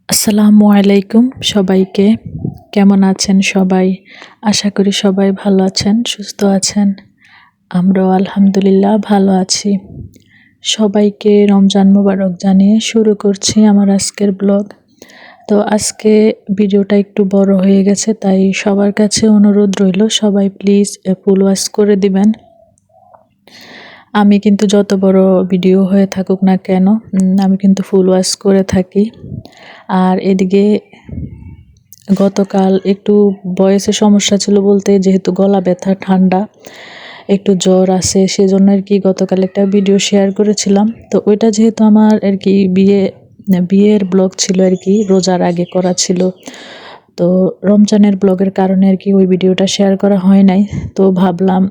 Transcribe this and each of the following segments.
আসসালামু আলাইকুম সবাইকে। কেমন আছেন সবাই? আশা করি সবাই ভালো আছেন, সুস্থ আছেন। আমরাও আলহামদুলিল্লাহ ভালো আছি। সবাইকে রমজান মোবারক জানিয়ে শুরু করছি আমার আজকের ব্লগ। তো আজকে ভিডিওটা একটু বড় হয়ে গেছে, তাই সবার কাছে অনুরোধ রইল সবাই প্লিজ ফুল ওয়াচ করে দিবেন। আমি কিন্তু যত বড় ভিডিও হয়ে থাকুক না কেন, আমি কিন্তু ফুল ওয়াচ করে থাকি। আর এদিকে গতকাল একটু ভয়েসের সমস্যা ছিল, বলতে যেহেতু গলা ব্যথা, ঠান্ডা, একটু জ্বর আছে, সেজন্য আর কি গতকাল একটা ভিডিও শেয়ার করেছিলাম। তো ওইটা যেহেতু আমার আর কি বিয়ের ব্লগ ছিল আর কি, রোজার আগে করা ছিল, তো রমজানের ব্লগের কারণে আর কি ওই ভিডিওটা শেয়ার করা হয় নাই। তো ভাবলাম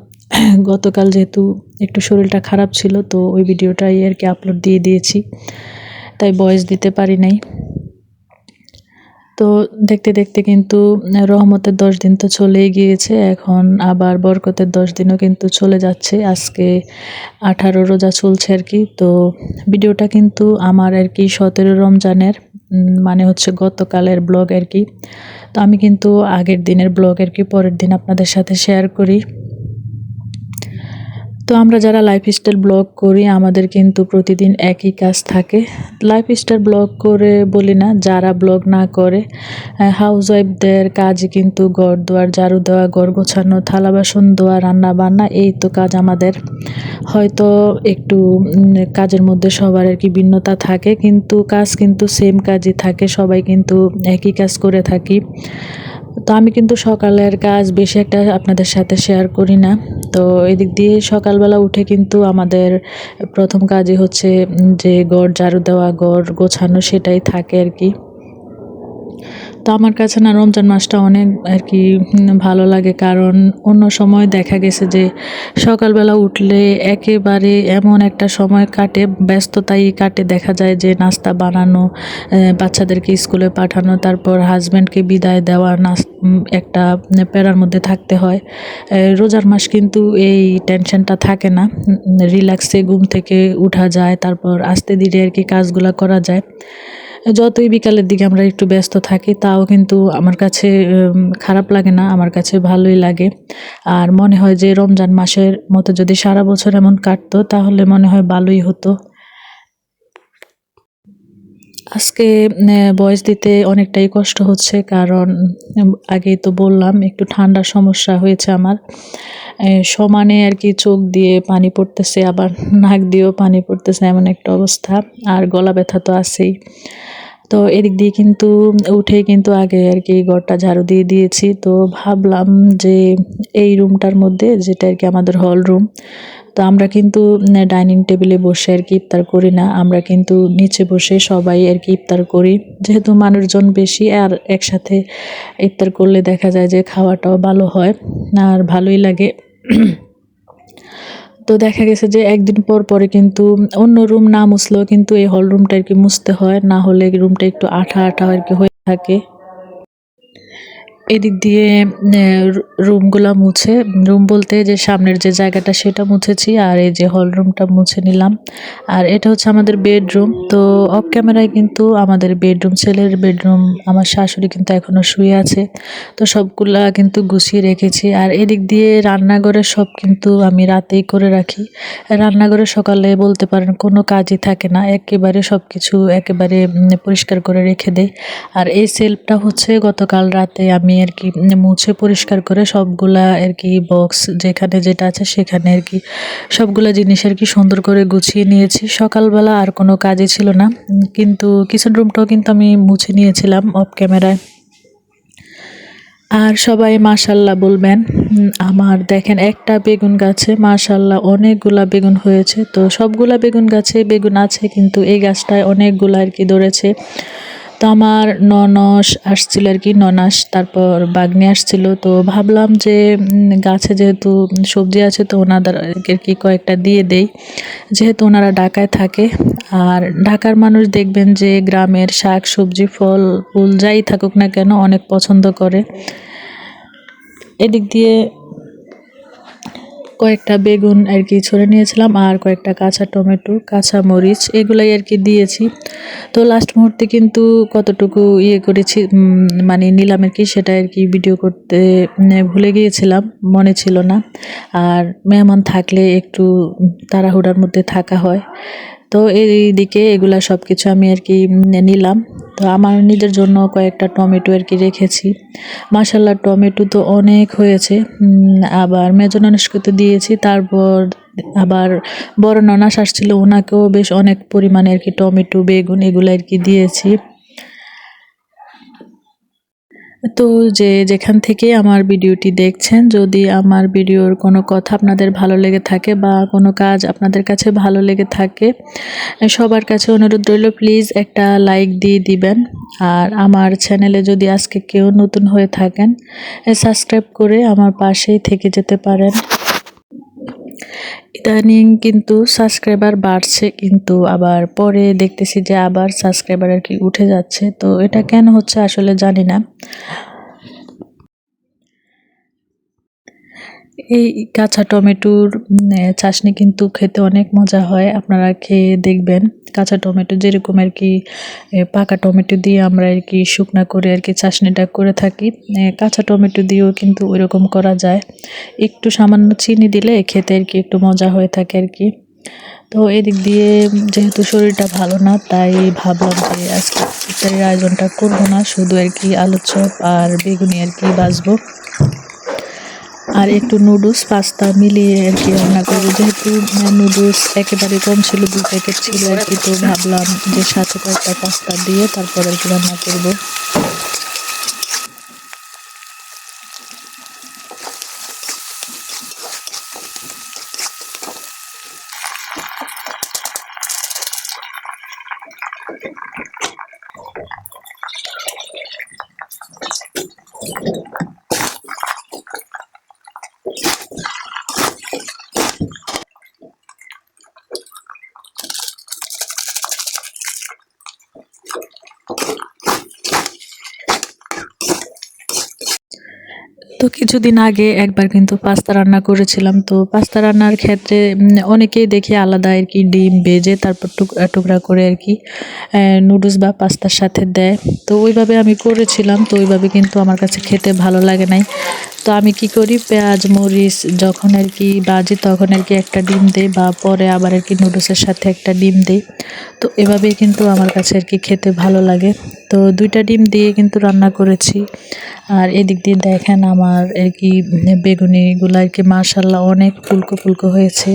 গতকাল যেহেতু একটু শরীরটা খারাপ ছিল, তো ওই ভিডিওটাই আর কি আপলোড দিয়ে দিয়েছি, তাই ভয়েস দিতে পারি নাই। তো দেখতে দেখতে কিন্তু রহমতের 10 দিন তো চলেই গিয়েছে, এখন আবার বরকতের 10 দিনও কিন্তু চলে যাচ্ছে। আজকে 18 রোজা চলছে আর কি। তো ভিডিওটা কিন্তু আমার আর কি 17 রমজানের, মানে হচ্ছে গতকালের ব্লগ আর কি। তো আমি কিন্তু আগের দিনের ব্লগ আর কি পরের দিন আপনাদের সাথে শেয়ার করি। তো আমরা যারা লাইফস্টাইল ব্লগ করি, আমাদের কিন্তু প্রতিদিন একই কাজ থাকে। লাইফস্টাইল ব্লগ করে বলি না, যারা ব্লগ না করে, হাউসওয়াইফদের কাজ কিন্তু ঘর দুয়ার ঝাড়ু দেওয়া, ঘর গোছানো, থালা বাসন ধোয়া, রান্না বান্না, এই তো কাজ আমাদের। হয়তো একটু কাজের মধ্যে সবার আর কি ভিন্নতা থাকে, কিন্তু কাজ কিন্তু সেম কাজই থাকে, সবাই কিন্তু একই কাজ করে থাকি। তো আমি কিন্তু সকালের কাজ বেশি একটা আপনাদের সাথে শেয়ার করি না। তো এদিক দিয়ে সকালবেলা উঠে কিন্তু আমাদের প্রথম কাজই হচ্ছে যে ঘর ঝাড়ু দেওয়া, ঘর গোছানো, সেটাই থাকে আর কি। তো আমার কাছে না রমজান মাসটা অনেক আর কি ভালো লাগে, কারণ অন্য সময় দেখা গেছে যে সকালবেলা উঠলে একেবারে এমন একটা সময় কাটে, ব্যস্ততাই কাটে, দেখা যায় যে নাস্তা বানানো, বাচ্চাদেরকে স্কুলে পাঠানো, তারপর হাজব্যান্ডকে বিদায় দেওয়া, একটা প্যারার মধ্যে থাকতে হয়। রোজার মাস কিন্তু এই টেনশনটা থাকে না, রিল্যাক্সে ঘুম থেকে উঠা যায়, তারপর আস্তে ধীরে আর কি কাজগুলা করা যায়। যতই বিকালের দিকে আমরা একটু ব্যস্ত থাকি, তাও কিন্তু আমার কাছে খারাপ লাগে না, আমার কাছে ভালোই লাগে। আর মনে হয় যে রমজান মাসের মতো যদি সারা বছর এমন কাটতো, তাহলে মনে হয় ভালোই হতো। আজকে ভয়েস দিতে অনেকটাই কষ্ট হচ্ছে, কারণ আগেই তো বললাম একটু ঠান্ডার সমস্যা হয়েছে আমার। সমানে আর কি চোখ দিয়ে পানি পড়তেছে, আবার নাক দিয়েও পানি পড়তেছে, এমন একটা অবস্থা। আর গলা ব্যথা তো আছেই। তো এদিক দিয়ে কিন্তু উঠে কিন্তু আগে আর কি ঘরটা ঝাড়ু দিয়ে দিয়েছি। তো ভাবলাম যে এই রুমটার মধ্যে, যেটা আর কি আমাদের হল রুম, তো আমরা কিন্তু ডাইনিং টেবিলে বসে আর কি ইফতার করি না, আমরা কিন্তু নিচে বসে সবাই আর কি ইফতার করি, যেহেতু মানুষজন বেশি, আর একসাথে ইফতার করলে দেখা যায় যে খাওয়াটাও ভালো হয় আর ভালোই লাগে। তো দেখা গেছে যে একদিন পর পরে কিন্তু অন্য রুম না মুছলেও কিন্তু এই হল রুমটা আর কি মুছতে হয়, না হলে রুমটা একটু আঠা আঠা আর কি হয়ে থাকে। এদিক দিয়ে রুমগুলা মুছে, রুম বলতে যে সামনের যে জায়গাটা সেটা মুছেছি, আর এই যে হল রুমটা মুছে নিলাম। আর এটা হচ্ছে আমাদের বেডরুম। তো অফ ক্যামেরায় কিন্তু আমাদের বেডরুম, ছেলের বেডরুম, আমার শাশুড়ি কিন্তু এখনো শুয়ে আছে, তো সবগুলা কিন্তু গুছিয়ে রেখেছি। আর এদিক দিয়ে রান্নাঘরে সব কিন্তু আমি রাতেই করে রাখি। রান্নাঘরে সকালে বলতে পারেন কোনো কাজই থাকে না, একেবারে সব কিছু একেবারে পরিষ্কার করে রেখে দেই। আর এই সেলফটা হচ্ছে গতকাল রাতে আমি আর কি মুছে পরিষ্কার করে সবগুলা আর কি বক্স যেখানে যেটা আছে সেখানে আর কি সবগুলা জিনিস আর কি সুন্দর করে গুছিয়ে নিয়েছি। সকালবেলা আর কোনো কাজই ছিল না, কিন্তু কিচেন রুমটাও কিন্তু আমি মুছে নিয়েছিলাম অফ ক্যামেরায়। আর সবাই মাশাল্লাহ বলবেন। আমার দেখেন একটা বেগুন গাছে মাশাল্লাহ অনেকগুলা বেগুন হয়েছে। তো সবগুলা বেগুন গাছে বেগুন আছে, কিন্তু এই গাছটায় অনেকগুলা আর কি ধরেছে। তো আমার ননস আসছিল আর কি, ননাস, তারপর বাগনি আসছিল। তো ভাবলাম যে গাছে যেহেতু সবজি আছে, তো ওনাদেরকে কি কয়েকটা দিয়ে দেই, যেহেতু ওনারা ঢাকায় থাকে। আর ঢাকার মানুষ দেখবেন যে গ্রামের শাক সবজি ফল ফুল যাই থাকুক না কেন অনেক পছন্দ করে। এদিক দিয়ে কয়েকটা বেগুন আর কি ছড়ে নিয়েছিলাম, আর কয়েকটা কাঁচা টমেটো, কাঁচা মরিচ এগুলাই আর কি দিয়েছি। তো লাস্ট মুহূর্তে কিন্তু কতটুকু করেছি মানে নিলাম আর কি, সেটা আর কি ভিডিও করতে ভুলে গিয়েছিলাম, মনে ছিল না। আর মেহমান থাকলে একটু তাড়াহুড়ার মধ্যে থাকা হয়। তো এইদিকে এগুলা সব কিছু আমি আর কি নিলাম। তো আমার নিজের জন্য কয়েকটা টমেটো আর কি রেখেছি। মাশাআল্লাহ টমেটো তো অনেক হয়েছে। আবার মেজো ননস্কে তো দিয়েছি, তারপর আবার বড় ননাস আসছিল, ওনাকেও বেশ অনেক পরিমাণে আর কি টমেটো, বেগুন এগুলো আর কি দিয়েছি। তো যেখান থেকে আমার ভিডিওটি দেখছেন, যদি আমার ভিডিওর কোনো কথা আপনাদের ভালো লেগে থাকে বা কোনো কাজ আপনাদের কাছে ভালো লেগে থাকে, সবার কাছে অনুরোধ রইল প্লিজ একটা লাইক দিয়ে দিবেন। আর আমার চ্যানেলে যদি আজকে কেউ নতুন হয়ে থাকেন, সাবস্ক্রাইব করে আমার পাশেই থেকে যেতে পারেন। ইদানিং কিন্তু সাবস্ক্রাইবার বাড়ছে, কিন্তু আবার পরে দেখতেছি যে আবার সাবস্ক্রাইবার আর কি উঠে যাচ্ছে। তো এটা কেন হচ্ছে আসলে জানি না। এই কাঁচা টমেটোর চাটনি কিন্তু খেতে অনেক মজা হয়, আপনারা খেয়ে দেখবেন। কাঁচা টমেটো যেরকম আর কি পাকা টমেটো দিয়ে আমরা আর কি শুকনা করে আর কি চাটনিটা করে থাকি, কাঁচা টমেটো দিয়েও কিন্তু ওইরকম করা যায়। একটু সামান্য চিনি দিলে খেতে আর কি একটু মজা হয়ে থাকে আর কি। তো এদিক দিয়ে যেহেতু শরীরটা ভালো না, তাই ভাবলাম যে আজকে ইফতারের আয়োজনটা করবো না, শুধু আর কি আলুর চপ আর বেগুনি আর কি ভাজবো, আর একটু নুডলস পাস্তা মিলিয়ে আর কি রান্না করবো। যেহেতু নুডলস একেবারে কম ছিল, 2 প্যাকেট ছিল আর কি, তো ভাবলাম যে সাথে কয়েকটা পাস্তা দিয়ে তারপর আর কি রান্না করবো। তো কিছুদিন আগে একবার কিন্তু পাস্তা রান্না করেছিলাম। তো পাস্তা রান্নার ক্ষেত্রে অনেকেই দেখি আলাদা আর কি ডিম ভেজে তারপর টুকরা টুকরা করে আর কি নুডলস বা পাস্তার সাথে দেয়। তো ওইভাবে আমি করেছিলাম, তো ওইভাবে কিন্তু আমার কাছে খেতে ভালো লাগে নাই। তো আমি কি করি, পেঁয়াজ মরিচ যখন আর কি ভাজি তখন আর কি একটা ডিম দেই, বা পরে আবার আর কি নুডলসের সাথে একটা ডিম দেই। তো এভাবেই কিন্তু আমার কাছে আর কি খেতে ভালো লাগে। তো 2টা ডিম দিয়ে কিন্তু রান্না করেছি। আর এদিক দিয়ে দেখেন আমার আর কি বেগুনিগুলো আর কি মাশাআল্লাহ অনেক ফুলকো ফুলকো হয়েছে।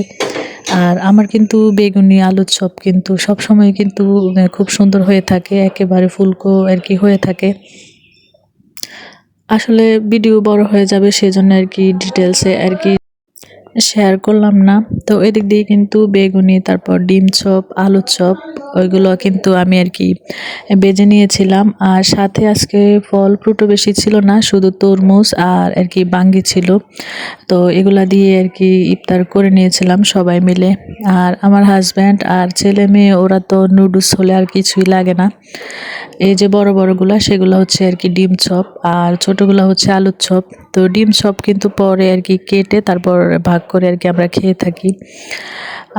আর আমার কিন্তু বেগুনি আলুর চপ কিন্তু সবসময় কিন্তু খুব সুন্দর হয়ে থাকে, একেবারে ফুলকো আর কি হয়ে থাকে। আসলে ভিডিও বড় হয়ে যাবে, সেজন্য আর কি ডিটেলসে আর কি শেয়ার করলাম না। তো এদিক দিয়ে কিন্তু বেগুনি, তারপর ডিম চপ, আলুর চপ ওইগুলো কিন্তু আমি আর কি বেজে নিয়েছিলাম। আর সাথে আজকে ফল ফ্রুটও বেশি ছিল না, শুধু তরমুজ আর আর কি বাঙ্গি ছিল। তো এগুলা দিয়ে আর কি ইফতার করে নিয়েছিলাম সবাই মিলে। আর আমার হাজব্যান্ড আর ছেলে মেয়ে ওরা তো নুডলস হলে আর কিছুই লাগে না। এই যে বড় বড়গুলা সেগুলো হচ্ছে আর কি ডিম চপ, আর ছোটগুলা হচ্ছে আলুর চপ। তো ডিম চপ কিন্তু পরে আর কি কেটে তারপর ভাগ করে আর কি আমরা খেয়ে থাকি।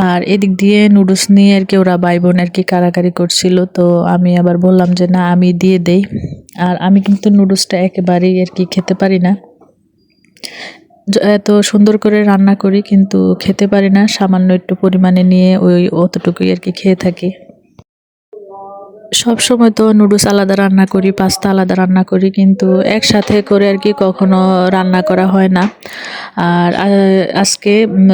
আর এদিক দিয়ে নুডলস নিয়ে আর কি ওরা ভাই বোন আর কি কাড়াকাড়ি করছিল। তো আমি আবার বললাম যে না আমি দিয়ে দেই। আর আমি কিন্তু নুডলসটা একেবারেই আর কি খেতে পারি না, এত সুন্দর করে রান্না করি কিন্তু খেতে পারি না, সামান্য একটু পরিমাণে নিয়ে ওই অতটুকুই আর কি খেয়ে থাকি। সব সময় তো নুডলস আলাদা রান্না করি, পাস্তা আলাদা রান্না করি, কিন্তু একসাথে করে আর কি কখনো রান্না করা হয় না। আর আজকে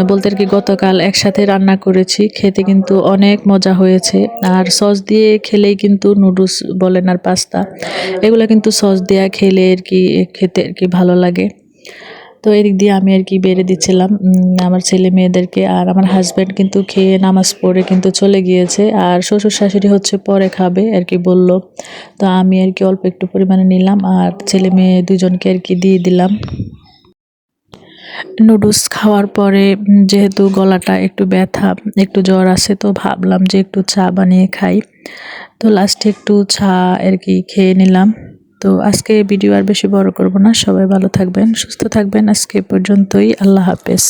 বলতে আর কি গতকাল একসাথে রান্না করেছি, খেতে কিন্তু অনেক মজা হয়েছে। আর সস দিয়ে খেলেই কিন্তু নুডলস বলেন আর পাস্তা এগুলো কিন্তু সস দিয়ে খেলে আর কি খেতে আর কি ভালো লাগে। তো এদিক দিয়ে আমি আর কি বেড়ে দিচ্ছিলাম আমার ছেলে মেয়েদেরকে। আর আমার হাজব্যান্ড কিন্তু খেয়ে নামাজ পড়ে কিন্তু চলে গিয়েছে, আর শ্বশুর শাশুড়ি হচ্ছে পরে খাবে আর কি বলল। তো আমি আর কি অল্প একটু পরিমাণে নিলাম, আর ছেলে মেয়ে দুজনকে আর কি দিয়ে দিলাম। নুডলস খাওয়ার পরে যেহেতু গলাটা একটু ব্যথা, একটু জ্বর আছে, তো ভাবলাম যে একটু চা বানিয়ে খাই। তো লাস্টে একটু চা আর কি খেয়ে নিলাম। তো আজকে ভিডিও আর বেশি বড় করব না, সবাই ভালো থাকবেন, সুস্থ থাকবেন, আজকে পর্যন্তই, আল্লাহ হাফেজ।